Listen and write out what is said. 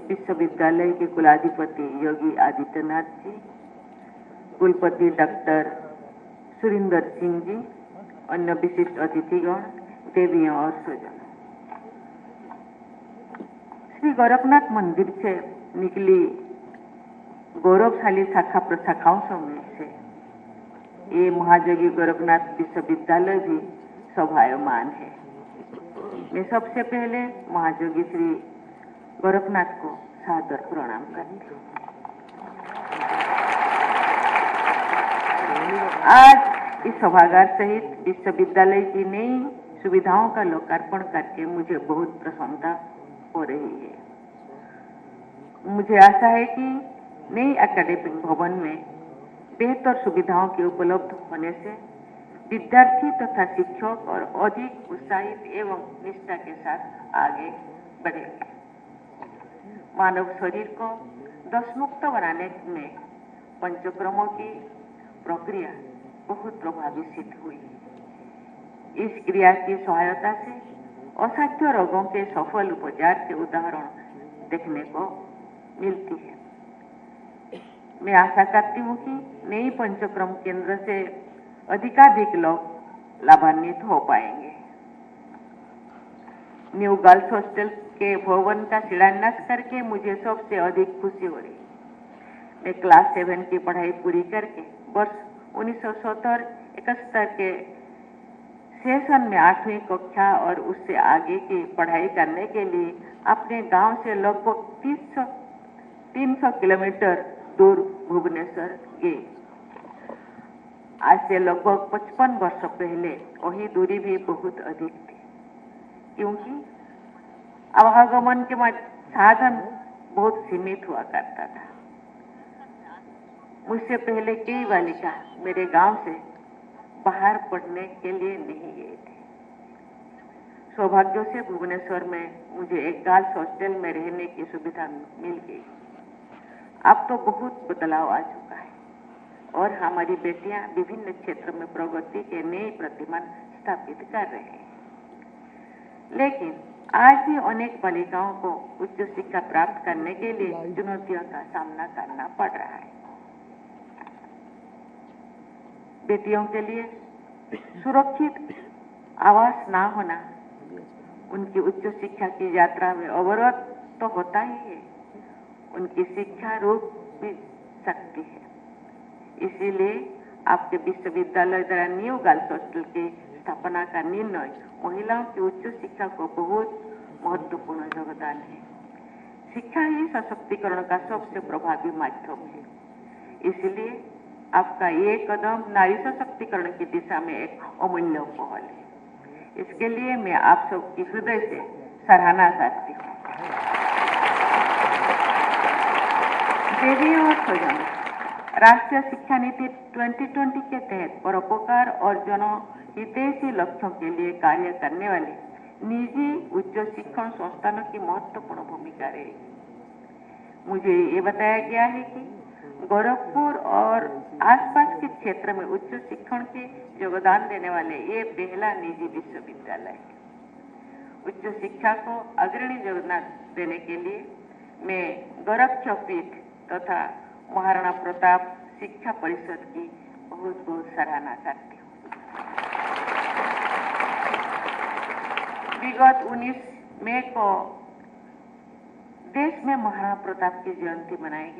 विश्वविद्यालय के कुलाधिपति योगी आदित्यनाथ जी, कुलपति डॉक्टर सुरिंदर सिंह जी, अन्य विशिष्ट अतिथिगण, देवियों और स्वजनों, श्री गोरखनाथ मंदिर से निकली गौरवशाली शाखा प्रशाखाओं में से ये महायोगी गोरखनाथ विश्वविद्यालय भी शोभायमान है। मैं सबसे पहले महायोगी श्री गोरखनाथ को सादर प्रणाम करती हूँ। आज इस सभागार सहित विश्वविद्यालय की नई सुविधाओं का लोकार्पण करके मुझे बहुत प्रसन्नता हो रही है। मुझे आशा है कि नई एकेडमिक भवन में बेहतर सुविधाओं के उपलब्ध होने से विद्यार्थी तथा शिक्षक और अधिक उत्साहित एवं निष्ठा के साथ आगे बढ़ेंगे। मानव शरीर को दोषमुक्त बनाने में पंचक्रमों की प्रक्रिया बहुत प्रभावी सिद्ध हुई। इस क्रिया की सहायता से असाध्य रोगों के सफल उपचार के उदाहरण देखने को मिलती है। मैं आशा करती हूँ कि नई पंचक्रम केंद्र से अधिकाधिक लोग लाभान्वित हो पाएंगे। न्यू गर्ल्स हॉस्टल के भवन का शिलान्यास करके मुझे सबसे अधिक खुशी हो रही। मैं क्लास 7 की पढ़ाई पूरी करके वर्ष 1970-71 के सेशन में 8वीं कक्षा और उससे आगे की पढ़ाई करने के लिए अपने गांव से लगभग 300 किलोमीटर दूर भुवनेश्वर गए। आज से लगभग 55 वर्ष पहले वही दूरी भी बहुत अधिक थी, क्योंकि आवागमन के साधन बहुत सीमित हुआ करता था। मुझसे पहले कई बालिका मेरे गांव से बाहर पढ़ने के लिए नहीं गए थे। सौभाग्य से भुवनेश्वर में मुझे एक गर्ल्स हॉस्टल में रहने की सुविधा मिल गई। अब तो बहुत बदलाव आ चुका है और हमारी बेटियां विभिन्न क्षेत्रों में प्रगति के नए प्रतिमान स्थापित कर रहे हैं। लेकिन आज भी अनेक बालिकाओं को उच्च शिक्षा प्राप्त करने के लिए चुनौतियों का सामना करना पड़ रहा है। बेटियों के लिए सुरक्षित आवास ना होना उनकी उच्च शिक्षा की यात्रा में अवरोध तो होता ही है, उनकी शिक्षा रोक भी सकती है। इसीलिए आपके विश्वविद्यालय द्वारा न्यू गर्ल्स हॉस्टल की स्थापना का निर्णय महिलाओं की उच्च शिक्षा को बहुत महत्वपूर्ण योगदान है। शिक्षा ही सशक्तिकरण का सबसे प्रभावी माध्यम है। इसलिए आपका ये कदम नारी सशक्तिकरण की दिशा में एक अमूल्य पहल है। इसके लिए मैं आप सबकी हृदय से सराहना करती हूँ। देवियों और स्वजनों, राष्ट्रीय शिक्षा नीति 2020 के तहत परोपकार और जनहितैषी लक्ष्यों के लिए कार्य करने वाले निजी उच्च शिक्षण संस्थानों की महत्वपूर्ण भूमिका रहेगी। मुझे ये बताया गया है कि गोरखपुर और आसपास के क्षेत्र में उच्च शिक्षण के योगदान देने वाले ये पहला निजी विश्वविद्यालय है। उच्च शिक्षा को अग्रणी योगदान देने के लिए मैं गोरक्षपीठ तथा महाराणा प्रताप शिक्षा परिषद की बहुत बहुत सराहना करती हूँ। विगत 19 मई को देश में महाराणा प्रताप की जयंती मनाई गई।